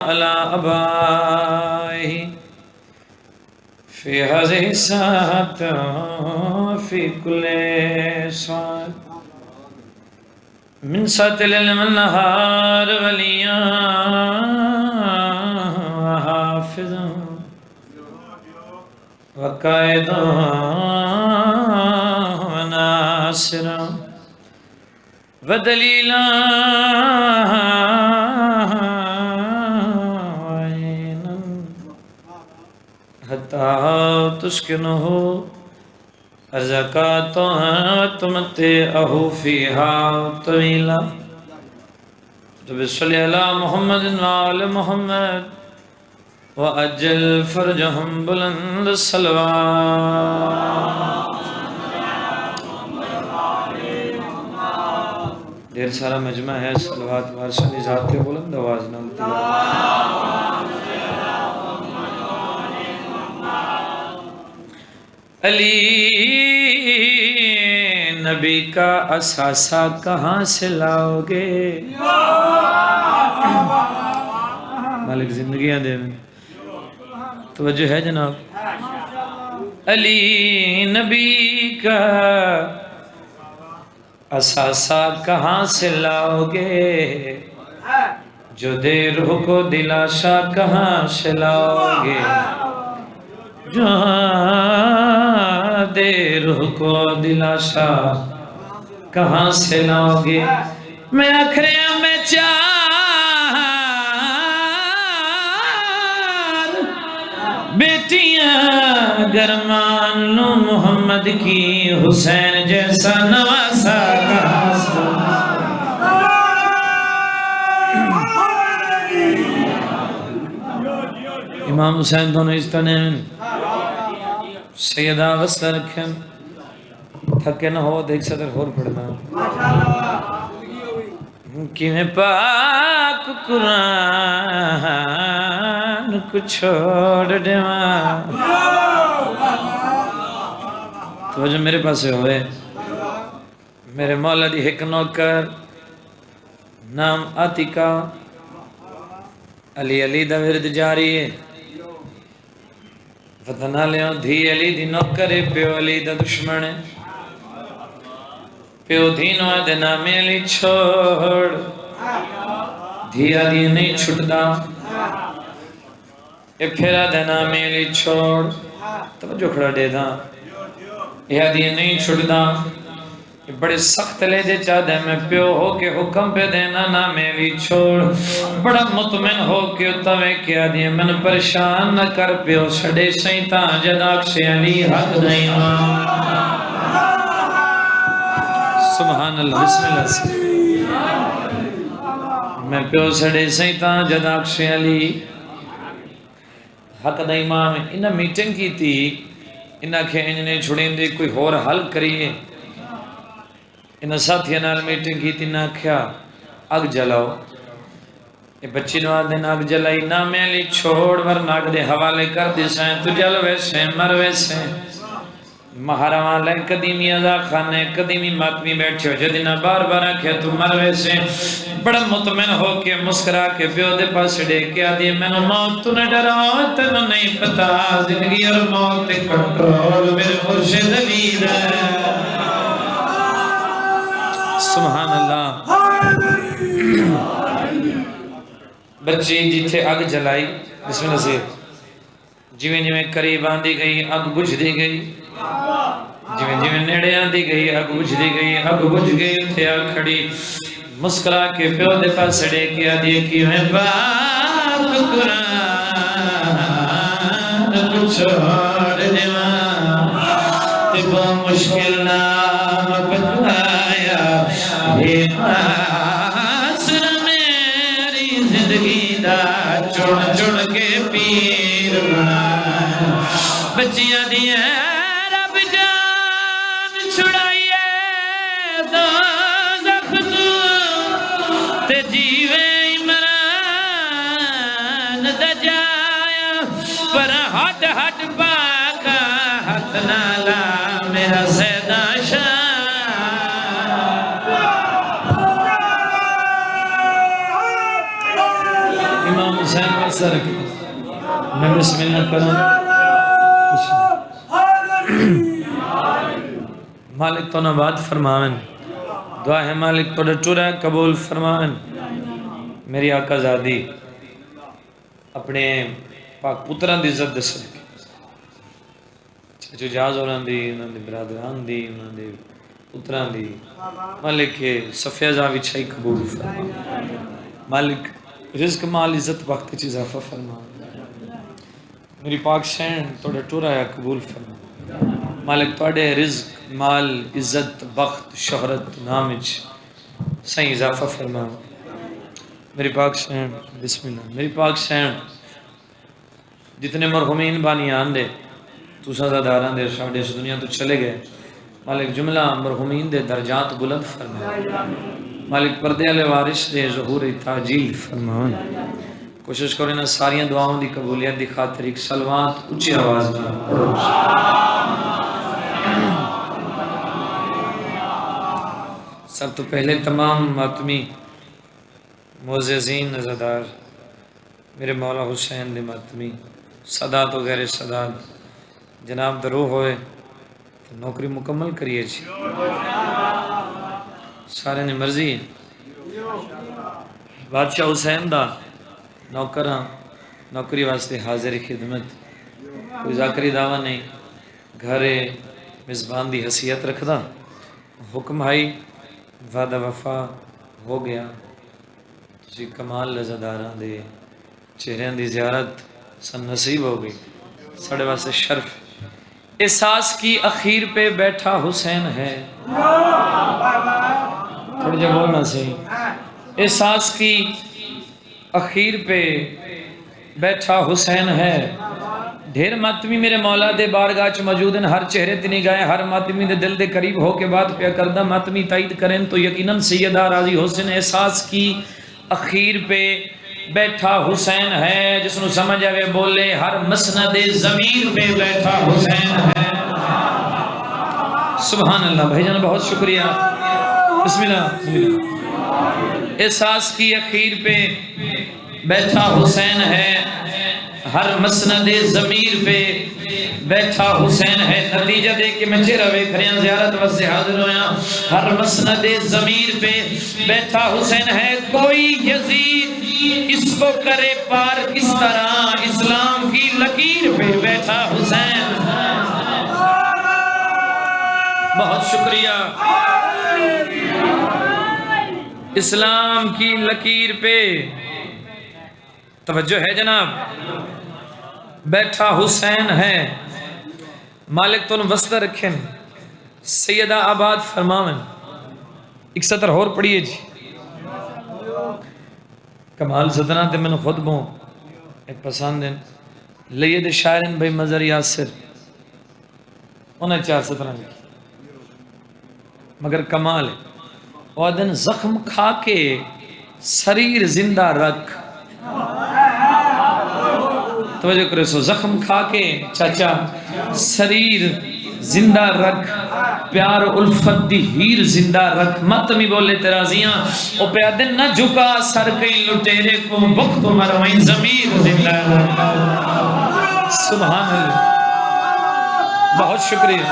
على آبائه في هذه الساعة في كل ساعة من ساعة الليل والنهار وليا وحافظا وقائدا وناصرا ودليلا حتى تسكنه أرزقات وتمتعه فيها طويلا صل على محمد وآل محمد وأجل فرجهم بلند الصلوات. دیر سارا مجمع ہے صلوات وارثانی ذات کے بلند آواز نال علی نبی کا اثاثہ کہاں سے لاؤ گے؟ مالک زندگیاں دے میں توجہ ہے جناب. علی نبی کا اثاثہ کہاں سے لاؤ گے؟ جو دے روح کو دلاشا کہاں سے لاؤ گے؟ جو دے روح کو دلاشا کہاں سے لاؤ گے؟ میں آخریاں میں چار بیٹیاں اگر مان لوں محمد کی حسین جیسا نواسا کہاں سے امام حسین دونوں استنین سیدہ وصل رکھیں تھکے نہ ہو دیکھ صدر اور پڑھنا کہ میں پاک قرآن کو چھوڑ دیواں تو جو میرے پاس ہوئے میرے مولا دی ایک نوکر نام عاتقہ علی علی دا ورد جاری ہے فتنہ لیوں دھی علی دی نوکر پیو علی دا دشمن ہے پیو دھینو دے نامی علی چھوڑ دھیا دی نہیں چھٹ دا اے پھیرا دے نامی علی چھوڑ توجہ کھڑا دے دا یہ دی نہیں چھٹ دا بڑے سخت لے دے چاہ دے میں پیو ہو کے حکم پہ دینا نا میری چھوڑ بڑا مطمئن ہو کے اتوے کیا دیے من پریشان نہ کر پیو سڑے سیتاں جداک سے علی حق نہیں سبحان اللہ بسم اللہ سے میں پیو سڑے سیتاں جداک سے علی حق نہیں ماں میں انہا میٹنگ کی تھی انہا کھے انہیں چھڑیں دے کوئی اور حل کریے انہا ساتھی نال میٹنگ کی تھی نہ کیا اگ جلاؤ یہ بچی نواد دن اگ جلائی نہ میں لی چھوڑ ورنہ اگ دے حوالے کر دی سائیں تو جل ویسے مر ویسے مہاروان لے قدیمی ازا خانے قدیمی ماتمی بیٹھے ہو جدینا بار بار کیا تو مر ویسے بڑا مطمئن ہو کے مسکرا کے بیو دے پاس ڈے کیا دی میں نے موت تو نہ ڈراؤ تنو نہیں پتا زندگی اور موت کنٹرول میرے مرشد علی ہے سبحان اللہ. بچی جیتھے اگ جلائی بسم اللہ سے جویں جویں قریب آندی گئی اگ بجھ دی گئی جویں جویں نیڑے آندی گئی اگ بجھ دی گئی اگ بجھ گئی اتھے آ کھڑی مسکرا کے پیو دے پاس ڈے کیا دی کہ میں پاک قرآن کو چھوڑ دیواں تے با مشکل نام بتلایا آسر میری زندگی دا چڑ چڑ کے پیر بنا بچیاں دیئے رب جان چھڑائیے دو زخم تے جیوے عمران دا جایا پر ہٹ ہٹ پاکا ہاتھ نالا میرا سیدہ شاہ حسین اثر میں بسم اللہ کروں. مالک تو نبات فرماویں. دعا ہے مالک تو ٹورا قبول فرماویں. میری آقا زادی اپنے پاک پتران دی عزت دے صدقے چچو جاز اوران دی انہاں دے برادران دی انہاں دے پتران دی مالک صفیہ زاوی چھائی قبول فرما. مالک رزق مال عزت وقت چیز اضافہ فرما. میری پاک شین توڑے ٹورا یا قبول فرما. مالک توڑے رزق مال عزت وقت شہرت نامج صحیح اضافہ فرما. میری پاک شین بسم اللہ. میری پاک شین جتنے مرحومین بانیان دے تو سزا داران دے شاہدے اس دنیا تو چلے گئے مالک جملہ مرحومین دے درجات بلند فرما. مالک پردے علیہ وارث دے ظہور تاجیل فرما. کوشش کرو انہاں ساریاں دعاؤں دی قبولیت دی خاطر ایک سلوات اچھی آواز میں پڑھو. سب تو پہلے تمام ماتمی معززین نظردار میرے مولا حسین دے ماتمی صدات و غیر صدات جناب درو ہوئے تو نوکری مکمل کریے جی. سارے نے مرضی بادشاہ حسین دا نوکراں نوکری واسطے حاضر خدمت. کوئی ذاکری دعویٰ نہیں گھر مزبان دی حیثیت رکھدا. حکم آئی وعدہ وفا ہو گیا. تسی کمال لزداراں دے چہریاں دی زیارت سن نصیب ہو گئی. ساڑھے واسطے شرف. احساس کی اخیر پہ بیٹھا حسین ہے. تھوڑی جا بولنا صحیح. احساس کی اخیر پہ بیٹھا حسین ہے. ڈھیر ماتمی میرے مولا دے بارگاہ چ موجود ہیں. ہر چہرے تے نگاہیں ہر ماتمی دے دل دے قریب ہو کے بات پیا کردہ. ماتمی تائید کریں تو یقیناً سیدہ راضی حسین احساس کی اخیر پہ بیٹھا حسین ہے. جس نو سمجھ آوے بولے ہر مسند ضمیر پہ بیٹھا حسین ہے. سبحان اللہ بھائی جان بہت شکریہ. بسم اللہ. احساس کی اخیر پہ بیٹھا حسین ہے. ہر مسند ضمیر پہ بیٹھا حسین ہے. نتیجہ دیکھ کے میں چہرہ وے کھریاں زیارت واسطے حاضر ہویا. ہر مسند ضمیر پہ بیٹھا حسین ہے. کوئی یزید اس کو کرے پار کس طرح اسلام کی لکیر پہ بیٹھا حسین. بہت شکریہ. اسلام کی لکیر پہ توجہ ہے جناب بیٹھا حسین ہے. مالک تو وسطہ رکھیں. سیدہ آباد فرماویں. ایک سطر اور پڑھیے جی. کمال زدنا تے میں خود بوں ایک پسند ہیں لید شاعرن بھائی مظہر یاسر انہیں 4 سطرہ لکھی مگر کمال ہے. وہ دن زخم کھا کے سریر زندہ رکھ. توجہ کرے سو. زخم کھا کے چاچا سریر زندہ رکھ. پیار الفت دی ہیر زندہ رکھ. ماتمی بولے ترازیاں او پیا دن نہ جھکا سر کئی لٹیرے کو وقت مروائیں ضمیر زندہ رکھ. سبحان اللہ. بہت شکریہ.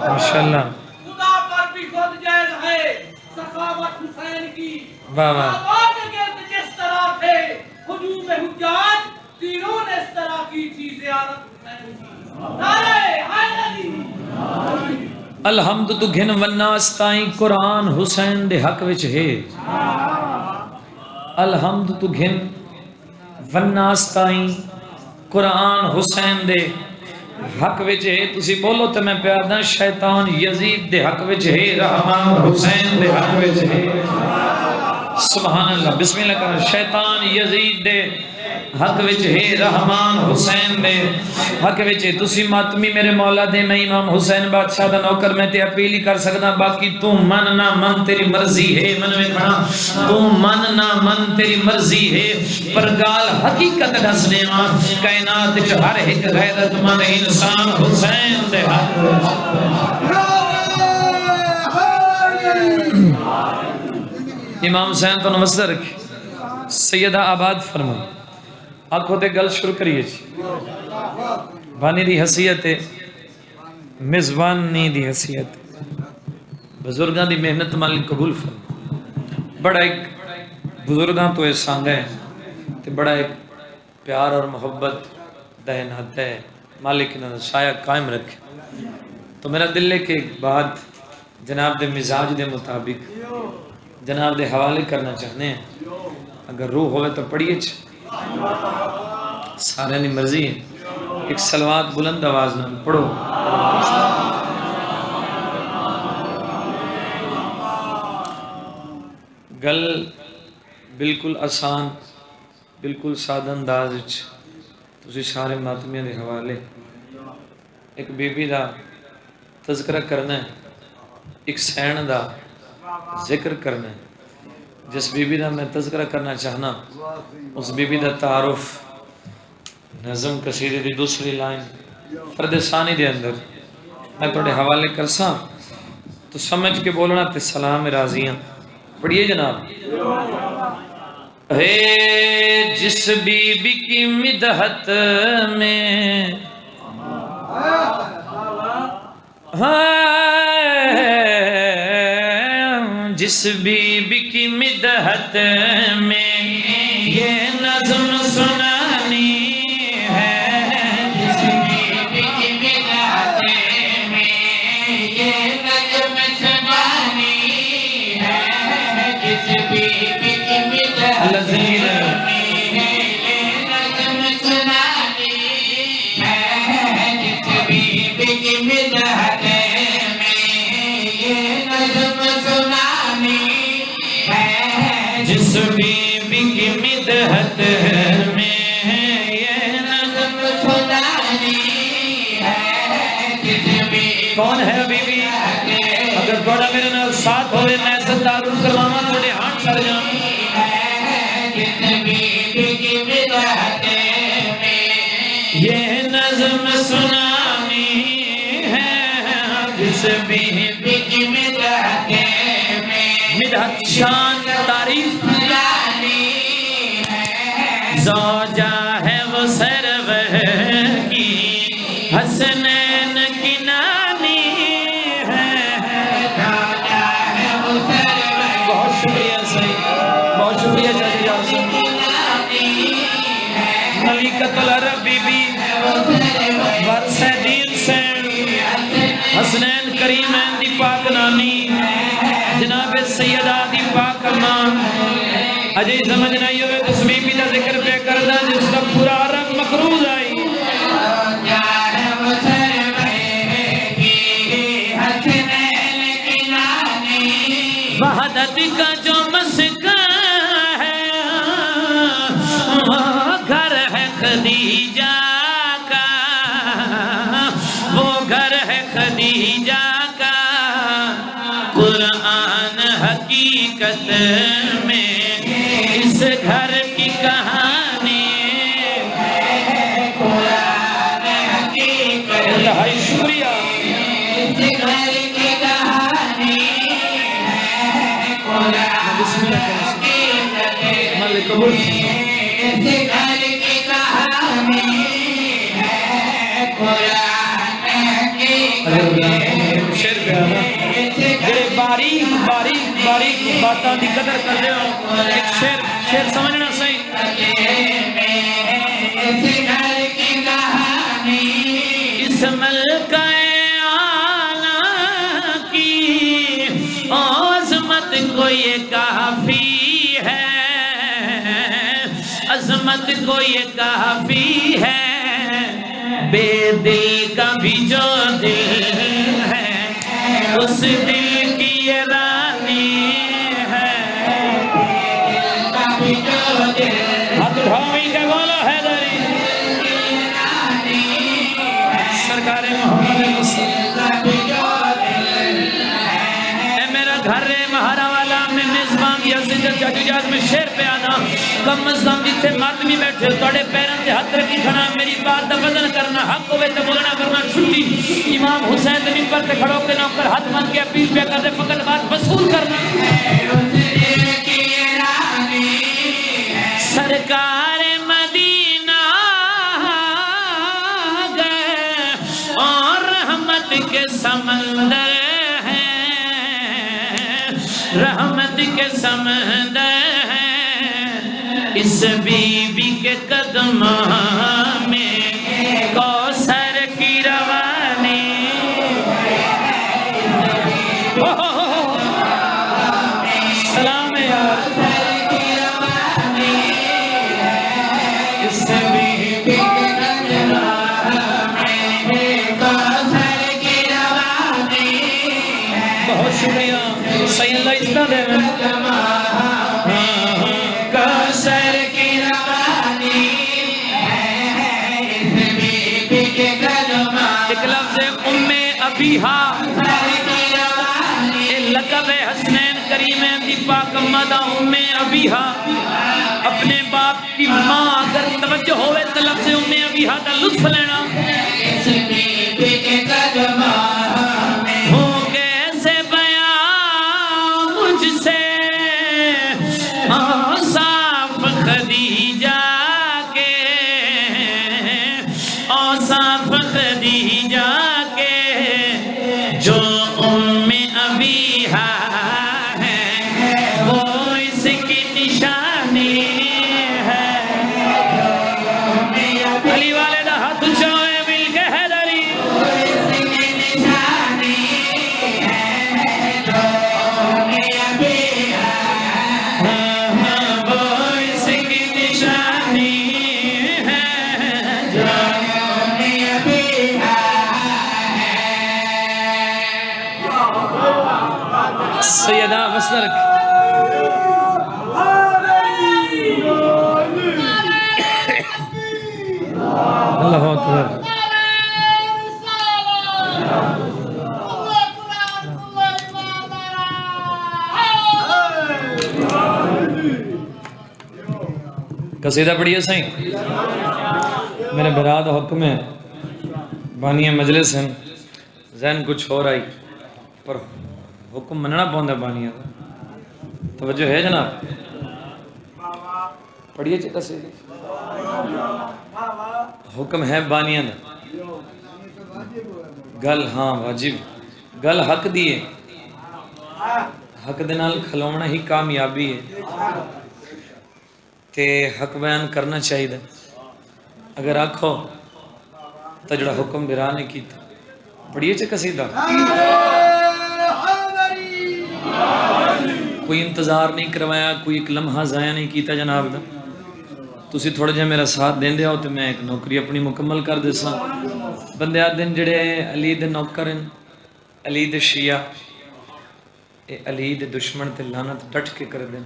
ماشاءاللہ. خدا پر بھی خود جائز ہے سخاوت حسین کی. واہ واہ. جس طرح تھے ہجوم حجاج تینوں نے اس طرح کی تھی زیارت حسین کی. نعرہ حیدری. الحمد تو گھن وناس تائیں قرآن حسین دے حق وچ ہے. الحمد تو گھن وناس تائیں قرآن حسین دے حق وچ ہے. تسی بولو تے میں پیار دا شیطان یزید دے حق وچ ہے. رحمان حسین دے حق وچ ہے. سبحان اللہ. بسم اللہ کرنا. شیطان یزید دے حق وچ ہے. رحمان حسین دے حق وچ ہے. تسی ماتمی میرے مولا دے میں امام حسین بادشاہ دا نوکر میں تے اپیل ہی کر سکدا. باقی تو من نہ من تیری مرضی ہے. من میں کھڑا تو من نہ من تیری مرضی ہے. پر گال حقیقت دس دیواں کائنات وچ ہر ایک غیرت مند انسان حسین دے حق وچ. امام حسین تو نوستہ رکھی سیدہ آباد فرمائے آنکھوں تے گل شروع کریے جی بانی دی حیثیت ہے میزبانی دی حیثیت بزرگاں دی محنت مالک قبول فرمائے بڑا ایک بزرگاں تو احسان ہے تے بڑا ایک پیار اور محبت دہن حد ہے مالک نے سایہ قائم رکھے تو میرا دل ہے کہ ایک بات جناب دے مزاج دے مطابق جناب دے حوالے کرنا چاہنے ہیں اگر روح ہوئے تو پڑھیے سارے نے مرضی ہے ایک صلوات بلند آواز نہ پڑھو گل بالکل آسان بالکل سادہ انداز تسی سارے ماتمیاں دے حوالے ایک بی بی دا تذکرہ کرنا ہے ایک سین دا ذکر کرنا ہے جس بی بی دا میں تذکرہ کرنا چاہنا اس بی بی دا تعارف نظم قصیدے دی دوسری لائن فرد ثانی دے اندر میں توڑے حوالے کرساں تو سمجھ کے بولنا تے سلام راضیاں پڑھیے جناب ہے جس بی بی کی مدحت میں جس بی بی کی مدحت میں یہ نظم سنانی ہے جس بی بی کی مدحت میں یہ نظم سنانی ہے جس بی بی کی مدحت میں یہ نظم سنانی ہے جس بی بی کی مدحت جس بی بی کی مدحت میں یہ نظم سنانی ہے جس بی کون ہے بی بی اگر تھوڑا میرے نال ساتھ ہوئے میں سے تعارف کرواما تھوڑے ہاتھ چڑھ جاؤں جس بی بی کی مدحت میں یہ نظم سنانی ہے جس بی بی کی مدحت میں مدحت شان تعریف زوجہ ہے وہ سرور کی حسنین کی نانی ہے زوجہ ہے وہ سرور بہت شکریہ سید بہت شکریہ چاچی جان ملکۃ العرب بی بی ورث دین سین حسنین کریمین دی پاک نانی جناب سیدہ دی پاک امام اجے سمجھ نہیں ہوئے تو سبھی بھی دا ذکر پہ کردہ جس کا پورا عرب مقروض آئی وحدت کا جو مسکن ہے وہ گھر ہے خدیجہ کا وہ گھر ہے خدیجہ کا قرآن حقیقت میں اس گھر کی کہانی قرآن حقیقت انتہائی شکریہ اس گھر کی کہانی قرآن حقیقت ملک قبول اس گھر کی کہانی قرآن حقیقت شیر پہ آنا جڑے باریک باریک باریک باتاں دی قدر کر دے ہو ایک شیر سمجھنا صحیح اس ملکہ اعلیٰ کی عظمت کو یہ کافی ہے عظمت کو یہ کافی ہے بے دل کا بھی جو دل ہے اس دل کی یہ رانی ہے ہاتھ اٹھاویں کے بولو حیدری سرکار محمد اے میرا گھر رے مہارا والا میں میزبان یا زندر چاچو جاز میں شیر پہ آنا کم از کم جتھے ماتمی بیٹھے توڑے پیران دے ہاتھ رکھی کھنا میری بات دا وزن کرنا حق ہوئے تے بولنا کرنا چھٹی امام حسین دے منبر تے کھڑو کے نام پر ہاتھ مان کے اپیل پہ کر دے فقط بات وصول کرنا رحمت کے سمندر اس بی بی کے قدم میں کوثر کی روانی سلام یار اس بی بی کے قدم میں کوثر کی روانی بہت شکریہ صحیح اللہ اجتنا دے کوثر کی روانی ایک لفظ ام ابیہا لقب حسنین کریمین دی پاک مدہ ام ابیہا اپنے باپ کی ماں اگر توجہ ہوئے تو لفظ ام ابیہا کا لطف لینا ہو کیسے بیان مجھ سے اوصاف خدیجہ کے اوصاف خدیجہ کے جو ام ابیہا ہے وہ اس کی نشانی ہے علی والدہ ہاتھ اچھائے مل کے حیدری سیدہ مسرک اللہ اکبر قصیدہ پڑھیے سائیں میرے براد حکم ہے بانی مجلس ہیں ذہن کچھ ہو رہی پر حکم مننا پوندا بانیاں توجہ ہے جناب پڑھیے چکا سے حکم ہے بانیاں گل ہاں واجب گل حق دیئے حق دے نال کھلونا ہی کامیابی ہے تے حق بیان کرنا چاہیے اگر آکھو تو جڑا حکم برا نے کیتا پڑھیے چکا سیدھا کوئی انتظار نہیں کروایا کوئی ایک لمحہ ضائع نہیں کیتا جناب دا تسی تھوڑا جہاں میرا ساتھ دین دے ہو تو میں ایک نوکری اپنی مکمل کر دے سا بندے آدھ دن جڑے علی دے نوکر ہیں علی دے شیعہ اے علی دے دشمن تے لعنت ڈٹ کے کر دیں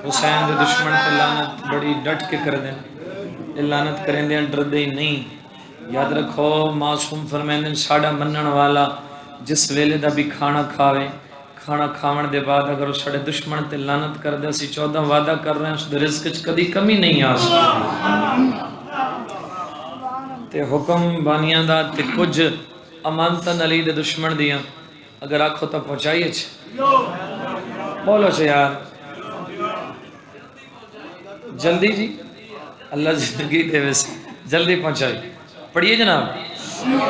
حسین دے دشمن تے لعنت بڑی ڈٹ کے کر دیں اے لعنت کریں دیں ڈر دے نہیں یاد رکھو معصوم فرمائیں ساڑا منن والا جس ویلے دا بھی کھانا کھاوے کھانا کھاون دے بعد اگر اس ساڑے دشمن تے لعنت کر دے اسی 14 وعدہ کر رہے ہیں اس دے رزق چ کدی کمی نہیں آ سکتی تے حکم بانیاں دا تے کچھ امانتن علی دے دشمن دیاں اگر آکھو تو پہنچائیے بولو سے یار جلدی جی اللہ زندگی دے ویسے جلدی پہنچائی پڑھیے جناب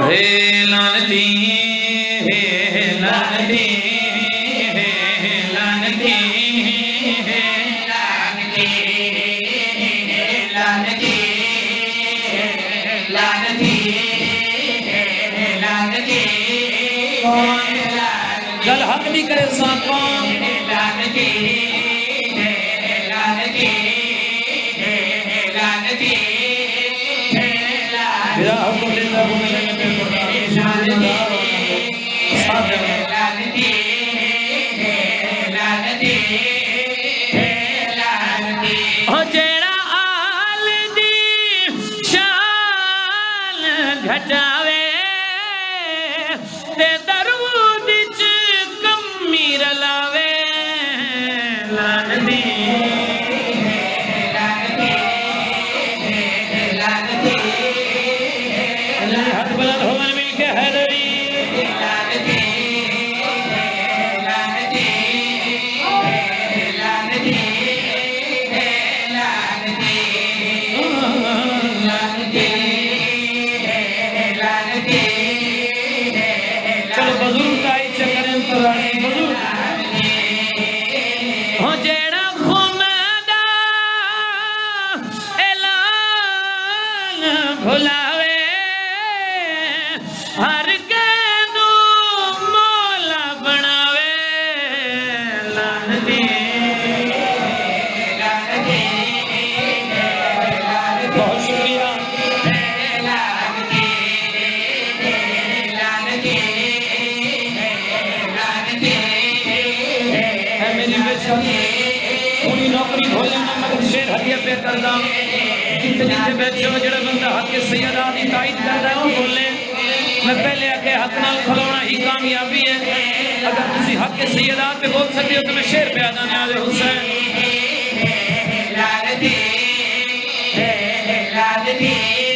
ہے لعنتی ہے لعنتی ہے لعنتی ہے لعنتی ہے لعنتی لعنتی ہے لعنتی گل حق نہیں کرے سانپاں لعنتی ہے لعنتی ہے لعنتی میرا حکم دیتا ہوں میں نے لعنتی ہے لعنتی ہے لعنتی او جیڑا آل دی شان گھٹاوے تے درود چ کمی رلاوے لعنتی ہے لعنتی ہے لعنتی ہاتھ بلند ہو من مل کے حیدری لعنتی ہے پوری نوکری ہو لینا مگر شیر ہدیہ پہ کردہ جتنے جتنے بیٹھے ہو جڑا بندہ حق سیدہ دی تائید کردہ ہے وہ بولے میں پہلے آکے حق نال کھلونا ہی کامیابی ہے اگر کسی حق سیدہ پہ بول سکتے ہو تو میں شیر پہ آدھا نیاز حسین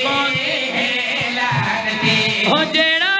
کون ہو جیڑا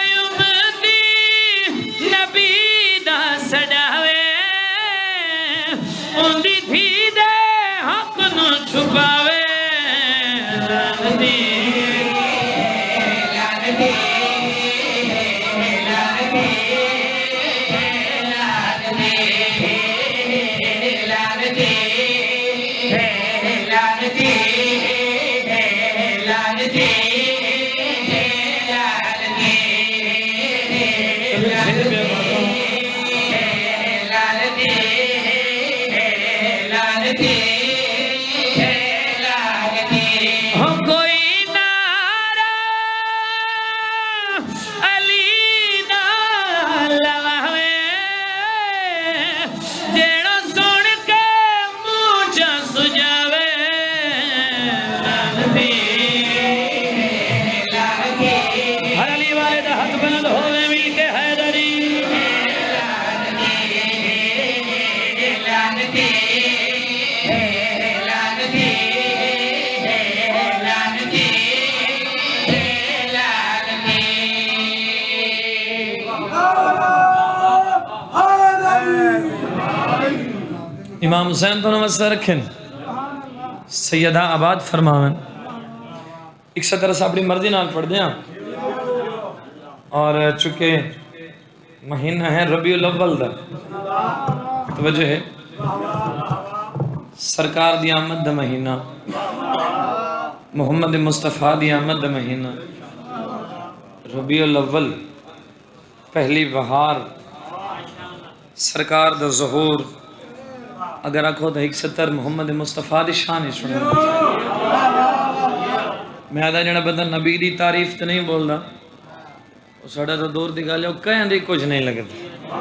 امام حسین تو نمستے رکھیں سیدہ آباد فرماون ایک سطر سے اپنی مرضی نال پڑھ دیا اور چونکہ مہینہ ہے ربیع الاول دا توجہ ہے سرکار دی آمد دا مہینہ محمد مصطفیٰ دی آمد دا مہینہ ربیع الاول پہلی بہار سرکار دا ظہور اگر آکھو تو ایک ستر محمد مصطفیٰ دی شان ہی سنے میں آدھا جنہ بندہ نبی دی تعریف تو نہیں بول رہا وہ ساڑھا تو دور دی گالے وہ کہیں دی کچھ نہیں لگتا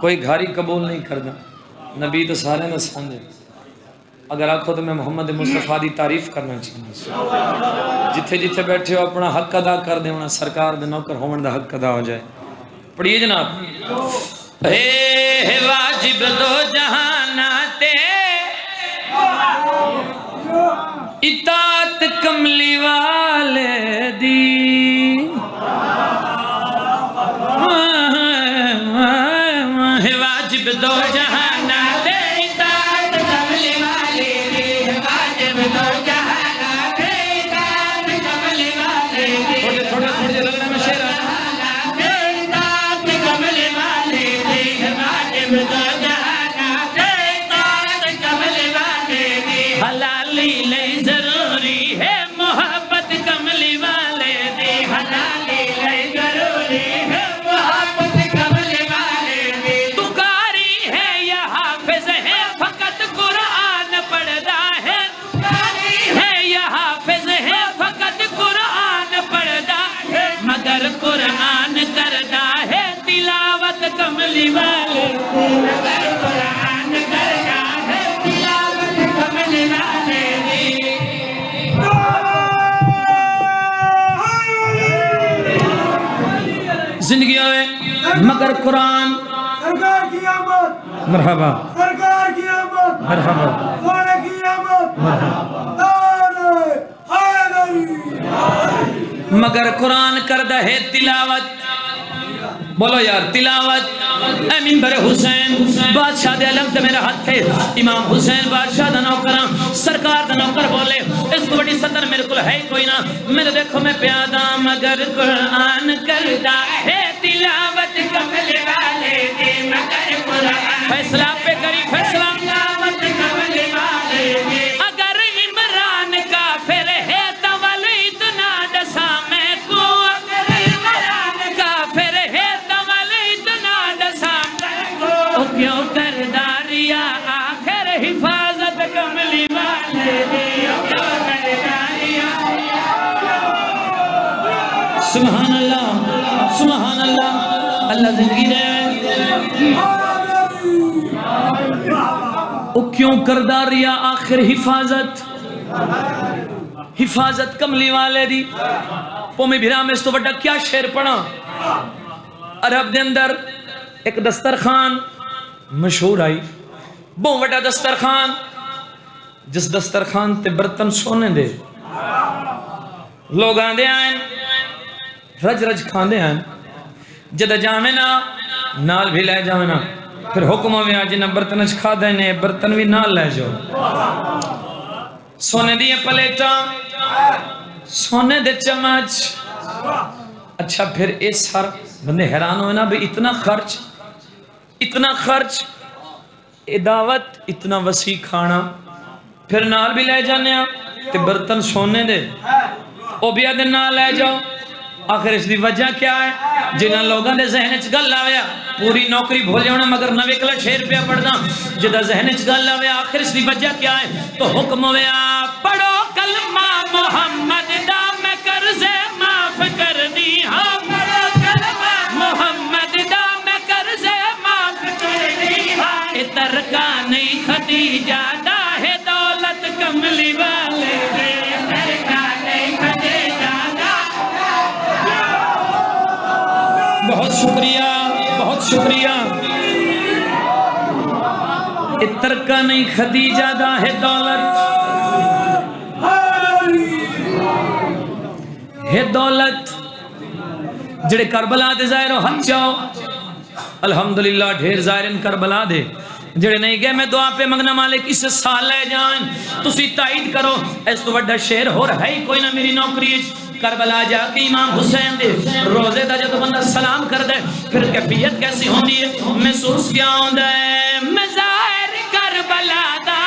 کوئی گھاری قبول نہیں کرنا نبی تو سارے نہ سانجے اگر آکھو تو میں محمد مصطفیٰ دی تعریف کرنا چاہیے جتھے جتھے بیٹھے ہو اپنا حق ادا کر دیں انہاں سرکار دے نوکر ہومن دا حق ادا ہو جائے پڑھئے جناب اے واجب دو جہاناتے اطاعت کملی والے دی واجب دو جہاناتے اطاعت کملی والے دی واجب دو جہاناتے اطاعت کملی والے دی تھوڑے لگنا میں شیر حلالی لئی ضروری ہے محبت کملی والے دی حلالی لئی ضروری ہے محبت کملی والے دی تو قاری ہے یا حافظ ہے فقط قرآن پڑھدا ہے قاری ہے یا حافظ ہے فقط قرآن پڑھدا ہے مگر قرآن کردا ہے تلاوت کملی والے مگر قرآن کردا ہے تلاوت کملی والے زندگی ہوئے مگر قرآن سرکار کی آمد مرحبا سرکار کی آمد مرحبا سرکار کی آمد مرحبا حیدری مگر قرآن کردہ ہے تلاوت بولو یار تلاوت اے منبر حسین بادشاہ دے علم تے میرا ہاتھ ہے امام حسین بادشاہ دا نوکراں سرکار دا نوکر بولے اس کو بڑی سطر میرے کل ہے کوئی نہ میرے دیکھو میں پیادا مگر قرآن کردا ہے تلاوت کملی والے دی مگر قرآن فیصلہ پہ کری فیصلہ تلاوت کملی والے دی اگر عمران کافر ہے تو ولید نہ ڈسا میں کو اگر عمران کافر ہے تو ولید نہ ڈسا میں کو کیوں کرداریا آخر حفاظت کملی والے دی کیوں کرداریا سبحان اللہ اللہ زندگی دے کیوں کردہ ریا آخر حفاظت کملی والے دی پومی بھیرا میں اس تو بڑا کیا شعر پڑھا عرب دے اندر ایک دسترخوان مشہور آئی بہت بڑا دسترخوان جس دسترخوان تے برتن سونے دے لوگ آندے آئیں رج رج کھاندے آئیں جدہ جامنا نال بھی لے جامنا پھر حکم ہوئے آج نہ برتن کھا دینے برتن بھی نال لے جاؤ سونے دیئے پلیٹا سونے دے چمچ اچھا پھر اس ہر بندے حیران ہوئے نا بھی اتنا خرچ دعوت اتنا وسیع کھانا پھر نال بھی لے جانے تے برتن سونے دے او بھی آدھے نال لے جاؤ آخر اس دی وجہ کیا ہے جنہاں لوگاں دے ذہن چ گل آویا پوری نوکری بھول جاؤنا مگر نوے کلا شیر پہ پڑھنا جدہ ذہن چ گل آویا آخر اس دی وجہ کیا ہے تو حکم ہویا پڑھو کلمہ محمد دا میں قرض معاف کر دی ہاں پڑھو کلمہ محمد دا میں قرض معاف کر دی ہاں ترکا نہیں خدیجہ دا ہے دولت کملی والے دے ترکا نہیں خدیجہ دا بہت شکریہ ترکا نہیں خدیجہ دا ہے دولت جڑے کربلا دے ظاہر ہو ہاتھ جاؤ الحمدللہ ڈھیر ظاہرین کربلا دے جڑے نہیں گئے میں دعا پہ مگنا مالک اس سال لے جائیں تسی تائید کرو اس تو بڑا شیر ہو رہا ہے کوئی نہ میری نوکری کربلا جا کے امام حسین دے روزے دا جب بندہ سلام کر دے پھر کیفیت کیسی ہوندی ہے محسوس کیا ہوندا ہے میں ظاہر کربلا دا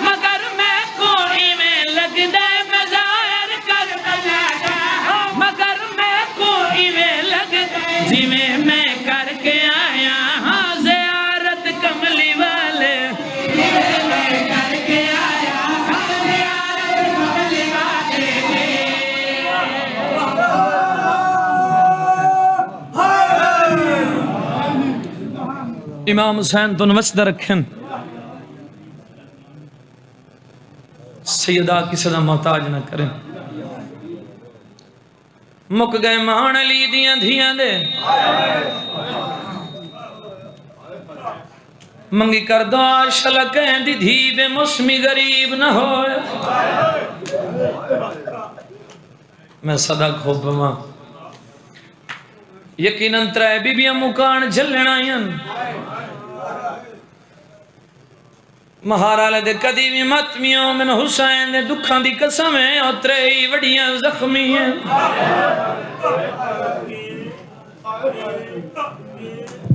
مگر میں کوئی میں لگ دے میں ظاہر کربلا دا مگر میں کوئی میں لگ دے جی میں کر کے آیا ہاں زیارت کملی والے میں کر کے آیا ہاں زیارت کملی والے امام حسین تو نوسدہ رکھیں سیدہ کی صدا محتاج نہ کریں مک گئے مان علی دیاں دھیاں دے منگی کر دو شلکیں دی دھی بے مسمی غریب نہ ہوئے میں صدق ہو بما یقیناً ترائے بی بیاں مکان جلنا ین مہارالے دے قدیمی ماتمیوں من حسین دے دکھان دی قسمیں اور ترہی وڑیاں زخمی ہیں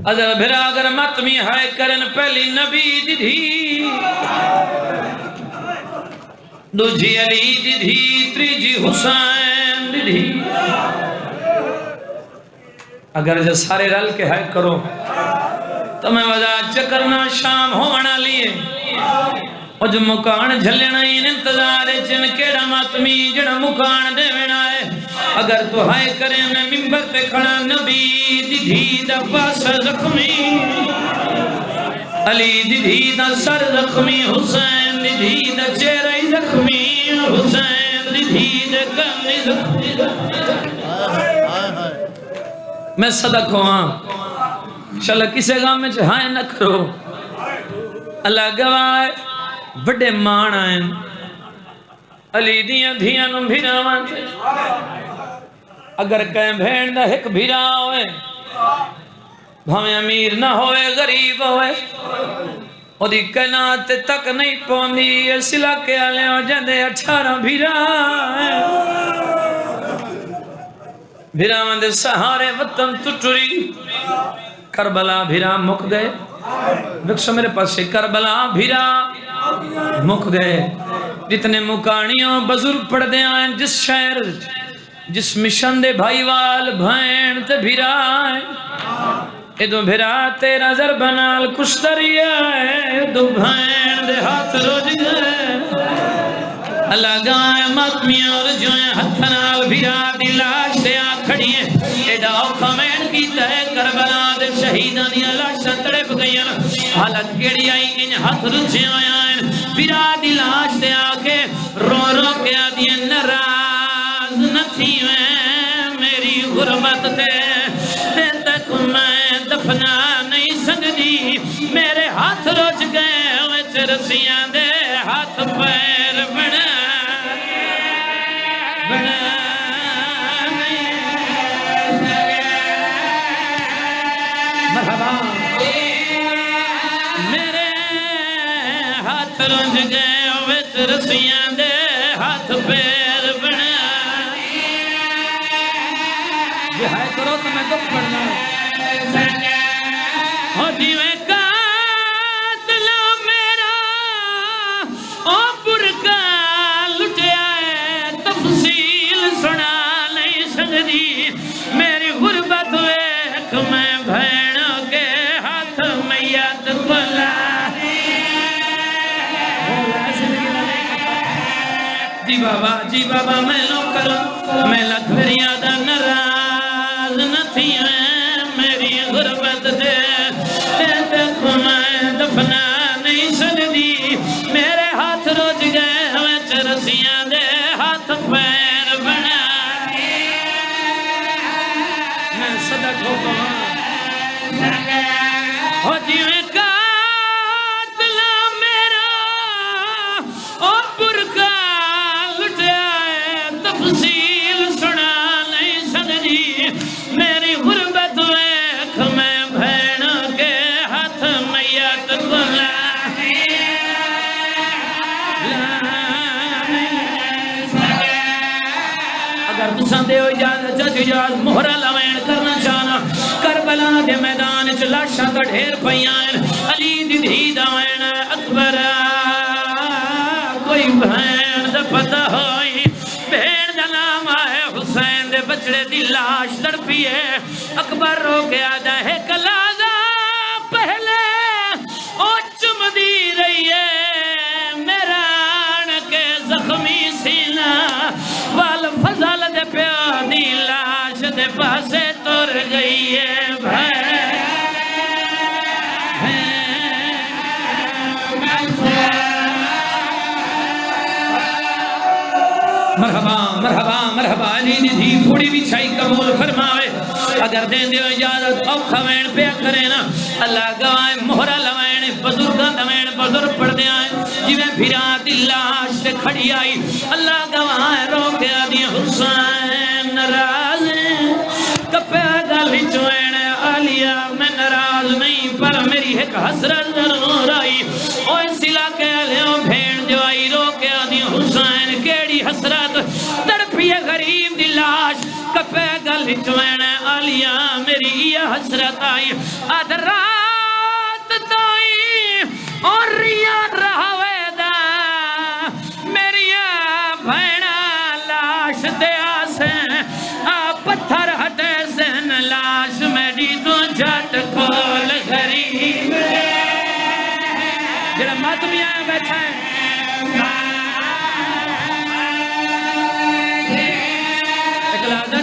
اگر بھرا اگر ماتمی ہائے کرن پہلی نبی دی دھی دو جی علی دی دھی تریجی حسین دی دھی اگر جو سارے رل کے ہائے کرو تو میں وجہ چکرنا شام ہونا لیے اور جو مکان جھلنا ہی انتظار چن کیڑا ماتمی جڑا مکان دے وینا ہے اگر تو ہائے کرے میں ممبر پہ کھڑا نبی دی دھی دا پاس زخمی علی دی دھی دا سر زخمی حسین دی دھی دا چہرہ زخمی حسین دی دھی دا کمی زخمی میں صدق ہوا انشاءاللہ کسے گاہ میں چاہائیں نہ کرو اللہ گواہ بڑے مان آئیں علی دیاں دھیاں نم بھیرا مانتے اگر کہیں بھین دا ایک بھیرا ہوئے بھامیں امیر نہ ہوئے غریب ہوئے اور دی کائنات تک نہیں پوندی یہ سلا کے آلے ہو جاندے 18 بھیرا بھیرا مندے سہارے وطن تٹوری کربلا بھیرا مک گئے بکشو میرے پاس سے کربلا بھیرا مک گئے جتنے مکانیوں بزرگ پڑھ دے آئیں جس شہر جس مشن دے بھائی وال بھائن تے بھیرا آئیں ادو بھیرا تیرا ضربنال کشتری آئے ادو بھائن دے ہاتھ روج گئے اللہ گائے ماتمیاں اور جوئیں ہتھنال بھیرا دی لاش دے آ کھڑی ہیں ایڈا اوکھا مین کی تہ کربلا دے شہید شہیدان دیا لاشاں تڑپ گئیاں حالت کیڑی آئی ان ہاتھ رچے آئیں پیرا دی لاش دے آکے رو رو کے آدھی ناراض نہ تھی میری غربت تے تک میں دفنا نہیں سکتی میرے ہاتھ رچ گئے وچ رسیاں دے ہاتھ پیر بنا مرحبا میرے ہاتھ رنج گئے وچ رسیاں دے ہاتھ پیر بنا رہائی کرو تو میں دکھ پڑنا ہو جیویں قاتلہ میرا او برکا لٹیا ہے تفصیل سنا نہیں سکتی میری غربت ویکھ میں بھینوں کے ہاتھ میں یاد کھولا جی بابا میں نو کروں میں لکھ فریادہ ناراض نہ تھی میری غربت دے تک میں دفنا نہیں سکتی میرے ہاتھ روج گئے وچ رسیاں دے ہاتھ پیر بنا میں صدق ہو ہو جیویں قاتلہ میرا او برکا لٹیا ہے تفصیل سنا نہیں سکتی میری غربت ویکھ میں بھینوں کے ہاتھ میں یاد کھولا اگر تساں دے ہو اجازت اجازت مہرہ لوین کرنا چاہنا کربلا دے میدان چ لاشاں دا ڈھیر پیاں علی دی دھی دوین اکبر کوئی بہن دا پتہ ہوئی بہن دا نام آئے حسین دے بچڑے دی لاش تڑپی ہے اکبر رو کے آدھا ہے کلازہ پہلے او چم دی رہی ہے میرا آن کے زخمی سینہ والفضل دے پیو دی لاش دے پاسے تر گئی ہے مرحبا مرحبا مرحبا علی دی دھی تھوڑی بھی چھائی قبول فرماوے اگر دین دیو اجازت اوکھا وین پیا کرے نا اللہ گوائے مہرہ لوین بزرگاں دوین بزرگ پڑھ دے آئے جویں بھیرا دی لاش تے کھڑی آئی اللہ گوائے رو کے آدھی حسین ناراض کپے گالی چوین آلیا میں ناراض نہیں پر میری ایک حسرت ضرور آئی اوہ سلا کے لیوں بھین جو آئی رو کے آدھی حسین کیڑی حسرت تڑپی غریب دی لاش کپے گل چوین آلیا میری یہ حسرت آئی آدھ رات تائی اور ریا رہوے دا میری بھینا لاش دے آسیں پتھر ہٹے سن لاش میری تو جھٹ کھول غریب جڑا ماتمیاں بیٹھا ہے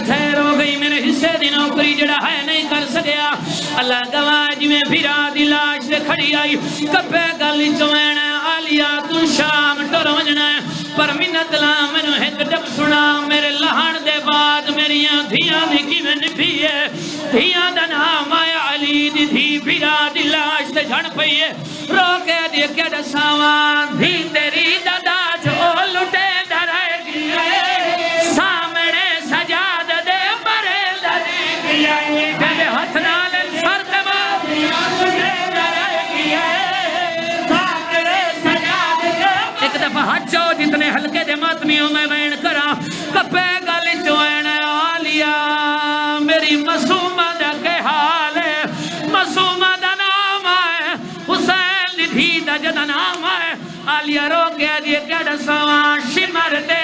ٹھہر ہو گئی میرے حصے دی نوکری جڑا ہے نہیں کر سکیا اللہ گواہ جی میں بھیرا دی لاش دے کھڑی آئی کپے گلی چوین آلیا تو شام ٹر وجنا پر منت لا میں نے ایک ڈک سنا میرے لہن دے بعد میری دھیاں دی کی میں نبھی ہے دھیاں دا نام آیا علی دی دھی بھیرا دی لاش دے جھڑ پئی ہے رو کے دی کے دساوان دھی تیری دادا جو لٹے درائے گئے جتنے ہلکے دے ماتمیوں میں بین کرا کپے گل چوین آلیا میری مسومہ دا کے حال ہے مسومہ دا نام ہے حسین دی دھی دا جدا نام ہے آلیا رو کے دیئے کڑ سوان شمر دے